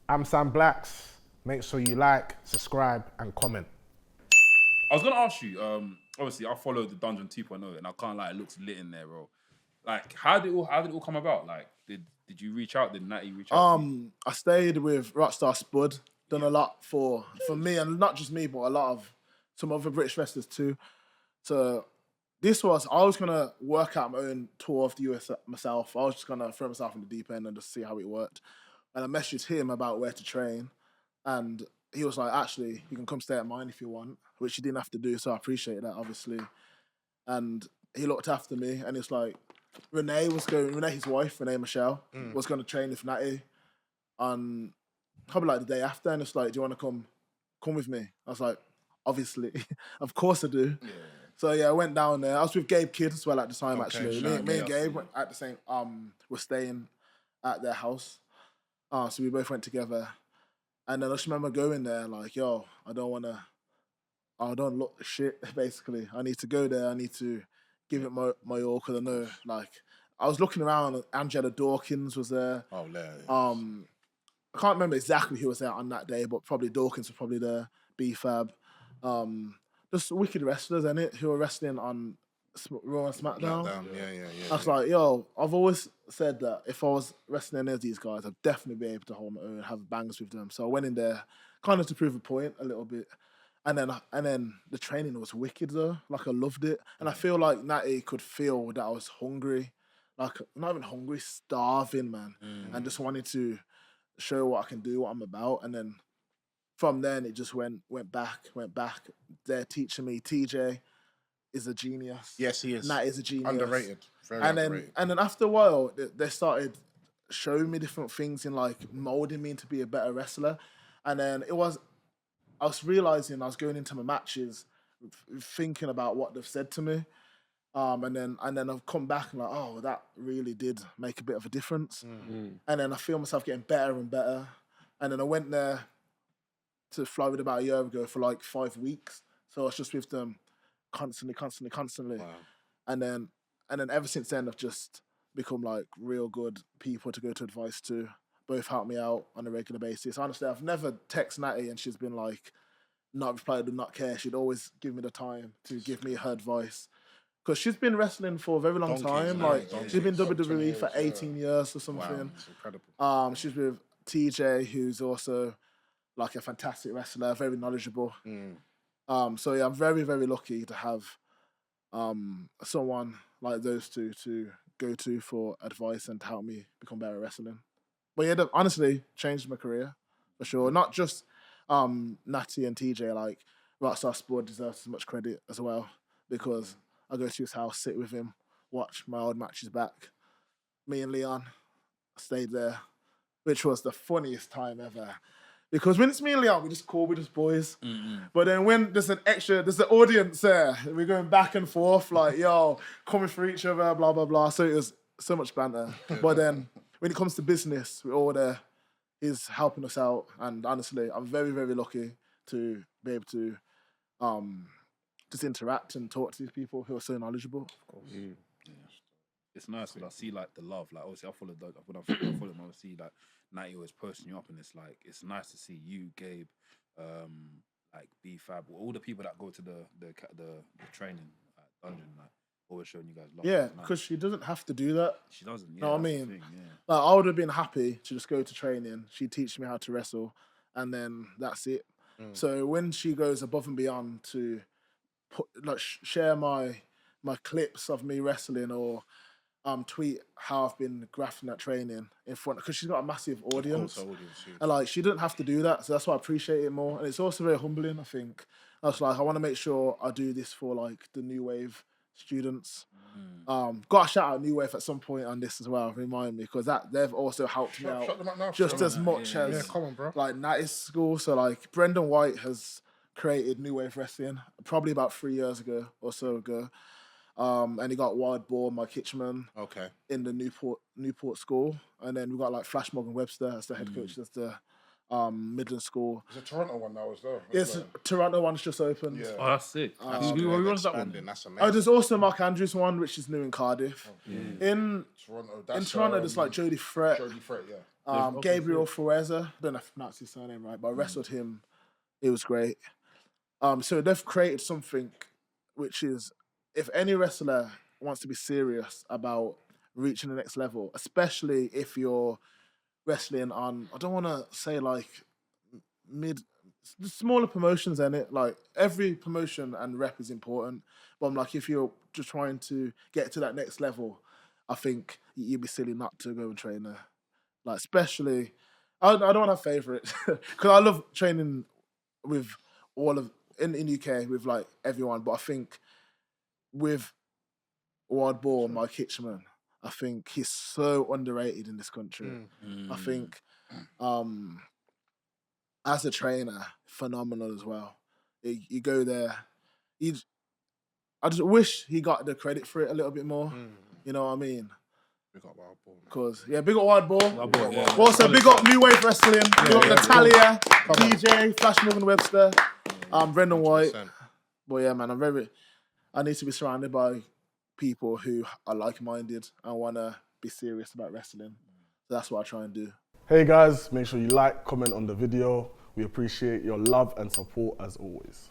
I'm Sam Blacks. Make sure you like, subscribe, and comment. I was gonna ask you. Obviously, I followed the Dungeon 2.0, and I can't lie, it looks lit in there, bro. Like, how did it all come about? Like, did you reach out? Did Natty reach out to you? I stayed with Rockstar Spud. Done a lot for me, and not just me, but a lot of some other British wrestlers too. So I was gonna work out my own tour of the US myself. I was just gonna throw myself in the deep end and just see how it worked. And I messaged him about where to train, and he was like, "Actually, you can come stay at mine if you want," which he didn't have to do. So I appreciate that, obviously. And he looked after me, and it's like Renee, his wife, Renee Michelle, was going to train with Natty on probably like the day after, and it's like, "Do you want to come with me?" I was like, "Obviously, of course I do." Yeah. So yeah, I went down there. I was with Gabe Kidd as well at the time. Actually, me and Gabe went at the same. Were staying at their house, so we both went together. And then I just remember going there like, "Yo, I don't look shit." Basically, I need to go there. I need to give it my all because I know, like, I was looking around. Angela Dawkins was there. Oh, yeah. I can't remember exactly who was there on that day, but probably Dawkins was probably there. B-Fab. Just wicked wrestlers, innit, who were wrestling on Raw and SmackDown. Yeah. I was like, yo, I've always said that if I was wrestling any of these guys, I'd definitely be able to hold my own and have bangs with them. So I went in there kind of to prove a point a little bit. And then the training was wicked though. Like, I loved it. And I feel like Natty could feel that I was hungry. Like, not even hungry, starving, man. And just wanted to show what I can do, what I'm about. And then from then it just went back. They're teaching me. TJ is a genius. Yes, he is. Nat is a genius. Underrated. Very underrated. And then after a while, they started showing me different things and like molding me to be a better wrestler. And then I was realizing I was going into my matches thinking about what they've said to me. And then I've come back and like, oh, that really did make a bit of a difference. And then I feel myself getting better and better. And then I went there to Florida about a year ago for like 5 weeks. So I was just with them constantly. Wow. And then ever since then, I've just become like real good people to go to advice to. Both help me out on a regular basis. Honestly, I've never texted Natty and she's been like, not replied, do not care. She'd always give me the time to give me her advice. Because she's been wrestling for a very long time. Like, she's been WWE for 18 years or something. Wow, it's incredible. She's with TJ, who's also like a fantastic wrestler, very knowledgeable. So yeah, I'm very, very lucky to have someone like those two to go to for advice and to help me become better at wrestling. But yeah, honestly, changed my career for sure. Not just Natty and TJ, like Rockstar Sport deserves as much credit as well because I go to his house, sit with him, watch my old matches back. Me and Leon stayed there, which was the funniest time ever. Because when it's me and Leon, we just call, we just boys. But then when there's an audience there, we're going back and forth, like, yo, coming for each other, blah, blah, blah. So it was so much banter. But then when it comes to business, we're all there. He's helping us out. And honestly, I'm very, very lucky to be able to just interact and talk to these people who are so knowledgeable. Of course. Yeah. It's nice because I see like the love. Like, obviously, I follow them. I see like Natty always posting you up, and it's nice to see you, Gabe, like B-Fab, all the people that go to the training dungeon, like always showing you guys love. Yeah, because she doesn't have to do that. She doesn't. Yeah, know what I mean? Like, I would have been happy to just go to training. She'd teach me how to wrestle, and then that's it. So when she goes above and beyond to share my clips of me wrestling or tweet how I've been grafting at training in front, because she's got a massive audience. And like, she didn't have to do that, so that's why I appreciate it more. And it's also very humbling, I think. I was like, I want to make sure I do this for like the New Wave students. Got to shout out New Wave at some point on this as well, remind me, because that they've also helped me out just as much as come on, bro. like Natty's school. So like Brendan White has created New Wave Wrestling probably about 3 years ago or so ago. And he got Wild Boar, Mike Hitchman, in the Newport school. And then we got like Flash Morgan Webster as the head coach. That's the Midland school. There's a Toronto one now as well. Yes, Toronto one's just opened. Yeah. Oh, that's sick. Who runs that one? That's amazing. Oh, there's also Mark Andrews one, which is new in Cardiff. In Toronto, Toronto, there's like Jodie Frett. Jodie Frett, yeah. Gabriel Fereza, don't know if I pronounced his surname right, but I wrestled him. It was great. So they've created something which is, if any wrestler wants to be serious about reaching the next level, especially if you're wrestling on, I don't want to say like smaller promotions in it. Like every promotion and rep is important, but I'm like, if you're just trying to get to that next level, I think you'd be silly not to go and train there. Like especially, I don't have favourites because I love training with all of in UK with like everyone, but I think with Wild Boar, Mike Hitchman, I think he's so underrated in this country. I think as a trainer, phenomenal as well. You go there, I just wish he got the credit for it a little bit more. You know what I mean? Big up Wild Boar. Because big up Wild Boar. Yeah. Also, big up New Wave Wrestling. Big up Natalia, DJ, Flash Morgan Webster, Brendan White. 100%. But yeah, man, I need to be surrounded by people who are like-minded and want to be serious about wrestling. So that's what I try and do. Hey guys, make sure you like, comment on the video. We appreciate your love and support as always.